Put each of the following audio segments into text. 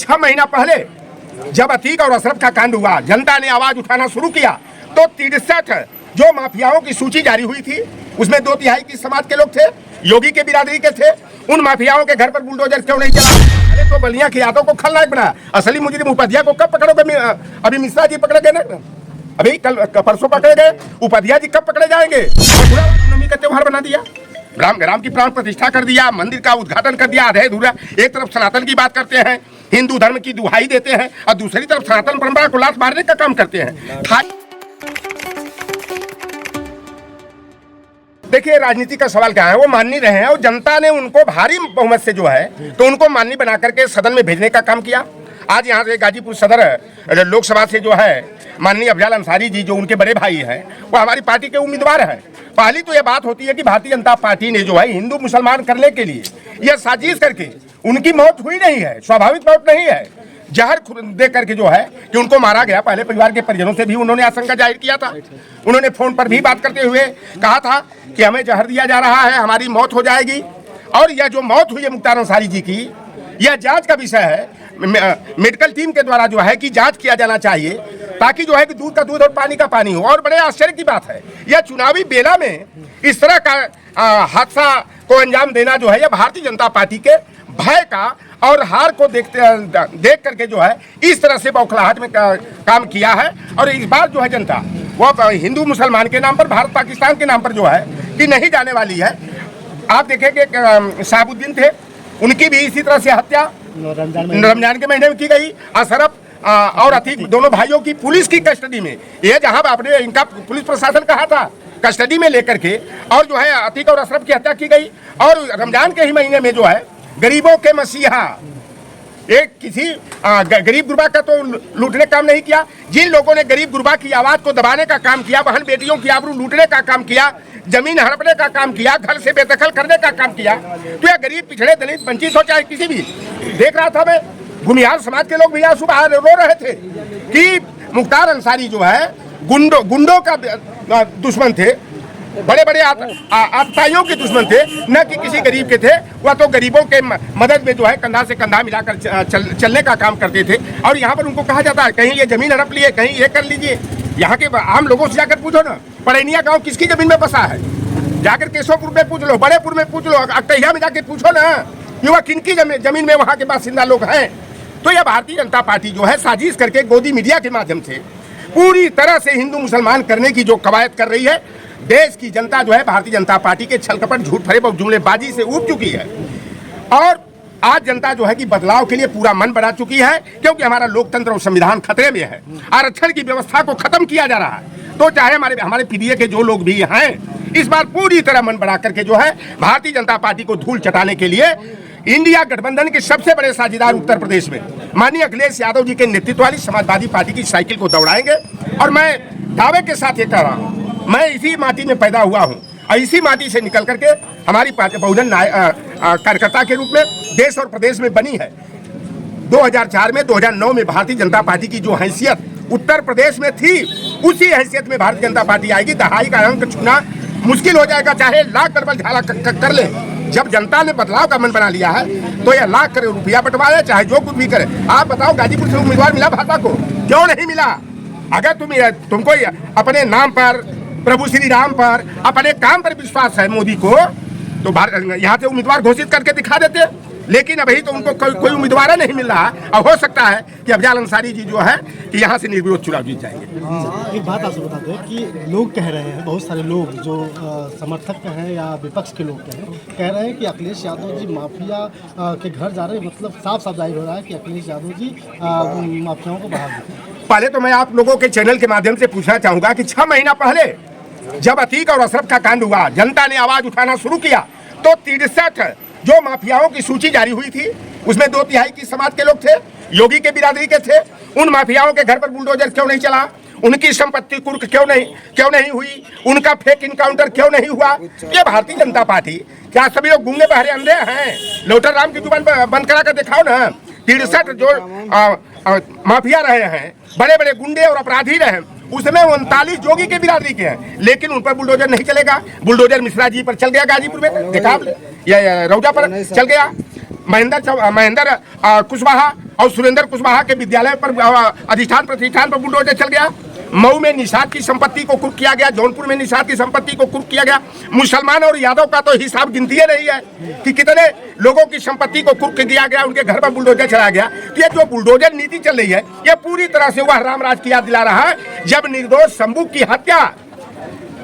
6 महीना पहले जब अतीक और अशरफ का कांड हुआ, जनता ने आवाज उठाना शुरू किया तो 63 जो माफियाओं की सूची जारी हुई थी उसमें 2/3 की समाज के लोग थे, योगी के बिरादरी के थे। उन माफियाओं के घर पर बुलडोजर क्यों नहीं चला? अरे तो बलिया के यादव को खलनायक बना, असली मुजरिम उपाध्याय को कब पकड़ोगे? अभी मिश्रा जी पकड़े गए ना, अभी कल परसों पकड़े गए, उपाध्याय जी कब पकड़े जाएंगे? रामनवमी का त्योहार बना दिया, राम की प्राण प्रतिष्ठा कर दिया, मंदिर का उद्घाटन कर दिया आधे अधूरा। एक तरफ सनातन की बात करते हैं, हिंदू धर्म की दुहाई देते हैं, और दूसरी तरफ सनातन परंपरा को लात मारने का काम करते हैं। देखिए राजनीति का सवाल क्या है, वो मान नहीं रहे हैं और जनता ने उनको भारी बहुमत से जो है तो उनको माननीय बना करके सदन में भेजने का काम किया। आज यहाँ से गाजीपुर सदर लोकसभा से जो है माननीय अफजाल अंसारी जी जो उनके बड़े भाई हैं वो हमारी पार्टी के उम्मीदवार हैं। पहली तो ये बात होती है कि भारतीय जनता पार्टी ने जो है हिंदू मुसलमान करने के लिए यह साजिश करके, उनकी मौत हुई नहीं है, स्वाभाविक मौत नहीं है, जहर दे करके जो है कि उनको मारा गया। पहले परिवार के परिजनों से भी उन्होंने आशंका जाहिर किया था, उन्होंने फोन पर भी बात करते हुए कहा था कि हमें जहर दिया जा रहा है, हमारी मौत हो जाएगी। और यह जो मौत हुई है मुख्तार अंसारी जी की, यह जांच का विषय है, मेडिकल टीम के द्वारा जो है कि जांच किया जाना चाहिए ताकि जो है कि दूध का दूध और पानी का पानी हो। और बड़े आश्चर्य की बात है, यह चुनावी बेला में इस तरह का हादसा को अंजाम देना जो है यह भारतीय जनता पार्टी के भय का और हार को देख करके जो है इस तरह से बौखलाहट में काम किया है। और इस बार जो है जनता वो हिंदू मुसलमान के नाम पर, भारत पाकिस्तान के नाम पर जो है कि नहीं जाने वाली है। आप देखेंगे शहाबुद्दीन थे, उनकी भी इसी तरह से हत्या रमजान के महीने में की गई। अशरफ और अतीक दोनों भाइयों की पुलिस की कस्टडी में, ये जहां आपने इनका पुलिस प्रशासन कहा था कस्टडी में लेकर के, और जो है अतीक और अशरफ की हत्या की गई। और रमजान के ही महीने में जो है गरीबों के मसीहा, एक किसी गरीब गुरबा का तो लूटने काम नहीं किया, जिन लोगों ने गरीब गुरबा की आवाज को दबाने का काम किया, बहन बेटियों की आबरू लूटने का काम किया, जमीन हड़पने का काम किया, घर से बेदखल करने का काम किया, तो यह गरीब पिछड़े दलित वंचित हो चाहे किसी भी, देख रहा था मैं भूमिहार समाज के लोग भी यहाँ सुबह रो रहे थे कि मुख्तार अंसारी जो है गुंडों का दुश्मन थे, बड़े बड़े आतताइयों के दुश्मन थे, न कि किसी गरीब के थे। वह तो गरीबों के मदद में जो है कंधा से कंधा मिलाकर चलने का काम करते थे। और यहाँ पर उनको कहा जाता है कहीं ये जमीन हड़प लिए, कहीं ये कर लीजिए। यहाँ के आम लोगों से जाकर पूछो ना, पड़ैनिया गांव किसकी जमीन में बसा है, जाकर केशवपुर में पूछ लो, बड़ेपुर में पूछ लो, अकहिया में जाके पूछो ना कि वह किनकी जमीन में वहाँ के बासिंदा लोग हैं। तो यह भारतीय जनता पार्टी जो है साजिश करके गोदी मीडिया के माध्यम से पूरी तरह से हिंदू मुसलमान करने की जो कवायद कर रही है, देश की जनता जो है भारतीय जनता पार्टी के छलकपट झूठ फरेब और जुमलेबाजी से ऊब चुकी है। और आज जनता जो है कि बदलाव के लिए पूरा मन बना चुकी है, क्योंकि हमारा लोकतंत्र और संविधान खतरे में है, आरक्षण की व्यवस्था को खत्म किया जा रहा है। तो चाहे हमारे पीडीए के जो लोग भी हैं, इस बार पूरी तरह मन बना करके जो है भारतीय जनता पार्टी को धूल चटाने के लिए इंडिया गठबंधन के सबसे बड़े साझेदार उत्तर प्रदेश में माननीय अखिलेश यादव जी के नेतृत्व वाली समाजवादी पार्टी की साइकिल को दौड़ाएंगे। और मैं दावे के साथ ये कह रहा हूँ, मैं इसी माटी में पैदा हुआ हूँ और इसी माटी से निकल करके हमारी पार्टी बहुजन कार्यकर्ता के रूप में देश और प्रदेश में बनी है। 2004 में 2009 में भारतीय जनता पार्टी की जो हैसियत उत्तर प्रदेश में थी, उसी हैसियत में भारतीय जनता पार्टी आएगी। दहाई का अंक छूना मुश्किल हो जाएगा, चाहे लाख डबल झाला कर ले। जब जनता ने बदलाव का मन बना लिया है तो यह लाख करोड़ रुपया बंटवाए, चाहे जो कुछ भी करे। आप बताओ गाजीपुर से उम्मीदवार मिला भाजपा को, क्यों नहीं मिला? अगर तुमको अपने नाम पर, प्रभु श्री राम पर, अपने काम पर विश्वास है मोदी को, तो यहाँ से उम्मीदवार घोषित करके दिखा देते। लेकिन अभी तो उनको कोई उम्मीदवार नहीं मिल रहा। अब हो सकता है कि अफजाल अंसारी जी जो है कि यहाँ से निर्विरोध चुनाव जीत जाएंगे। एक बात आपसे बता दें कि लोग कह रहे हैं, बहुत सारे लोग जो समर्थक हैं या विपक्ष के लोग कह रहे हैं कि अखिलेश यादव जी माफिया के घर जा रहे हैं। मतलब साफ साफ जाहिर हो रहा है कि अखिलेश यादव जी माफियाओं को बढ़ा देते हैं। पहले तो मैं आप लोगों के चैनल के माध्यम से पूछना चाहूंगा कि 6 महीना पहले जब अतीक और अशरफ का कांड हुआ, जनता ने आवाज उठाना शुरू किया तो 63 जो माफियाओं की सूची जारी हुई थी उसमें 2/3 की समाज के लोग थे, योगी के बिरादरी के थे। उन माफियाओं के घर पर बुलडोजर क्यों नहीं चला, उनकी संपत्ति कुर्क क्यों नहीं हुई, उनका फेक इनकाउंटर क्यों नहीं हुआ? ये भारतीय जनता पार्टी क्या सभी लोग गूंगे बहरे अंधे हैं? लोटर राम की जुबान बंद करा कर दिखाओ ना। 63 जो माफिया रहे हैं, बड़े बड़े गुंडे और अपराधी रहे, उसमें 39 जोगी के बिरादरी के हैं, लेकिन उन पर बुलडोजर नहीं चलेगा। बुलडोजर मिश्रा जी पर चल गया गाजीपुर में, देखा आपने, या रौजा पर चल गया, महेंद्र कुशवाहा और सुरेंद्र कुशवाहा के विद्यालय पर अधिष्ठान प्रतिष्ठान पर बुलडोजर चल गया। मऊ में निषाद की संपत्ति को कुर्क किया गया, जौनपुर में निषाद की संपत्ति को कुर्क किया गया। मुसलमान और यादव का तो हिसाब गिनती ही नहीं है कि कितने लोगों की संपत्ति को कुर्क किया गया, उनके घर पर बुलडोजर चला गया। तो ये जो बुलडोजर नीति चल रही है, ये पूरी तरह से वह रामराज की याद दिला रहा है जब निर्दोष शंभू की हत्या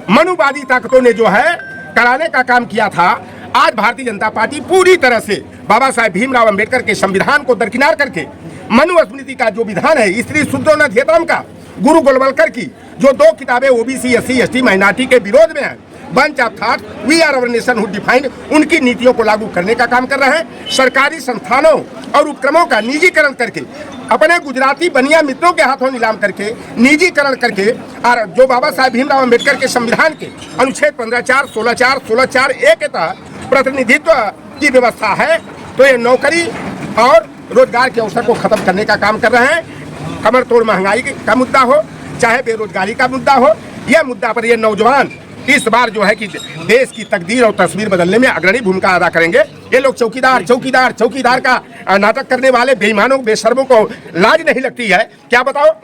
मनुवादी ताकतों ने जो है कराने का काम किया था। आज भारतीय जनता पार्टी पूरी तरह से बाबा साहेब भीमराव अंबेडकर के संविधान को दरकिनार करके मनुस्मृति का जो विधान है, स्त्री शूद्रोन्नत्यतम का, गुरु गोलवलकर की जो 2 किताबें ओबीसी एससी एसटी माइनॉरिटी के विरोध में है, bunch of thought we are our nation who defined, उनकी नीतियों को लागू करने का काम कर रहे हैं। सरकारी संस्थानों और उपक्रमों का निजीकरण करके, अपने गुजराती बनिया मित्रों के हाथों नीलाम करके, निजीकरण करके, और जो बाबा साहेब भीमराव अंबेडकर के संविधान के अनुच्छेद 15(4), 16(4), 16(4)(a) के तहत प्रतिनिधित्व की व्यवस्था है, तो ये नौकरी और रोजगार के अवसर को खत्म करने का काम कर रहे हैं। कमर तोड़ महंगाई का मुद्दा हो, चाहे बेरोजगारी का मुद्दा हो, यह मुद्दा पर ये नौजवान इस बार जो है कि देश की तकदीर और तस्वीर बदलने में अग्रणी भूमिका अदा करेंगे। ये लोग चौकीदार चौकीदार चौकीदार का नाटक करने वाले बेईमानों बेशर्मों को लाज नहीं लगती है। क्या बताओ,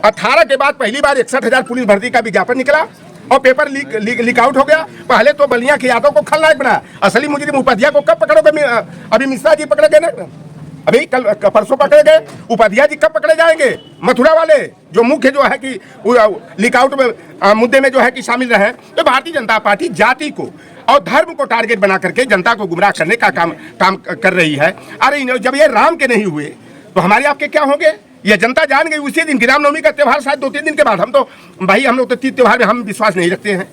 18 के बाद पहली बार 61,000 पुलिस भर्ती का विज्ञापन निकला और पेपर लीक आउट हो गया। पहले तो बलिया के यादव को खलनायक बना, असली मुजरिम उपाध्याय को कब पकड़ोगे? अभी मिश्रा जी पकड़े गए ना, अभी कल परसों पकड़े गए। उपाध्याय जी कब पकड़े जाएंगे? मथुरा वाले जो मुख्य जो है कि लीक आउट में मुद्दे में जो है कि शामिल रहे। तो भारतीय जनता पार्टी जाति को और धर्म को टारगेट बना करके जनता को गुमराह करने का काम कर रही है। अरे जब ये राम के नहीं हुए तो हमारे आपके क्या होंगे? ये जनता जान गई उसी दिन। रामनवमी का त्यौहार शायद 2-3 दिन के बाद। हम तो भाई हम लोग तो तीज त्यौहार में हम विश्वास नहीं रखते हैं।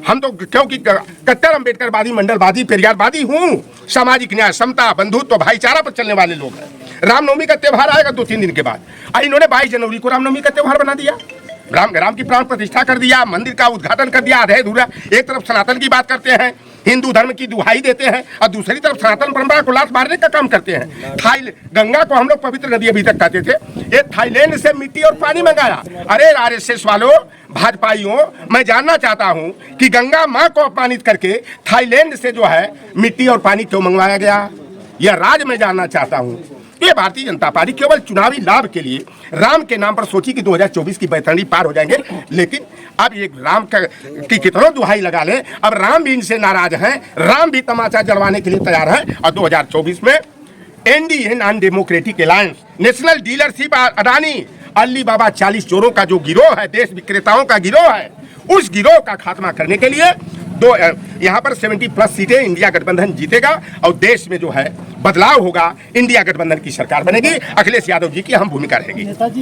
हम तो क्योंकि कट्टर अम्बेडकरवादी, मंडलवादी, पेरियारवादी हूँ, सामाजिक न्याय, समता, बंधुत्व, भाईचारा पर चलने वाले लोग हैं। रामनवमी का त्यौहार आएगा 2-3 दिन के बाद, और इन्होंने 22 जनवरी को रामनवमी का त्यौहार बना दिया। राम की प्राण प्रतिष्ठा कर दिया, मंदिर का उद्घाटन कर दिया, आधे अधूरा। एक तरफ सनातन की बात करते हैं, हिंदू धर्म की दुहाई देते हैं, और दूसरी तरफ सनातन परंपरा को लात मारने का काम करते हैं। गंगा को हम लोग पवित्र नदी अभी तक कहते थे, ये थाईलैंड से मिट्टी और पानी मंगाया। अरे आरएसएस वालों, भाजपाइयों, मैं जानना चाहता हूं कि गंगा मां को अपमानित करके थाईलैंड से जो है मिट्टी और पानी क्यों मंगवाया गया? यह राज मैं जानना चाहता हूं। ये भारतीय जनता पार्टी केवल चुनावी लाभ के लिए राम के नाम पर सोची कि 2024 की बैतरणी पार हो जाएंगे, लेकिन अब ये राम की कितनों दुहाई लगा ले, अब राम भी इनसे नाराज हैं, राम भी तमाचा जलवाने के लिए तैयार है। और 2024 में NDA non democratic alliance, national dealership, Adani, Ali Baba 40 चोरों का जो गिरोह है, देश विक्रेताओं का गिरोह है, उस गिरोह का खात्मा करने के लिए यहाँ पर 70+ सीटें इंडिया गठबंधन जीतेगा और देश में जो है बदलाव होगा। इंडिया गठबंधन की सरकार बनेगी, अखिलेश यादव जी की अहम भूमिका रहेगी। नेताजी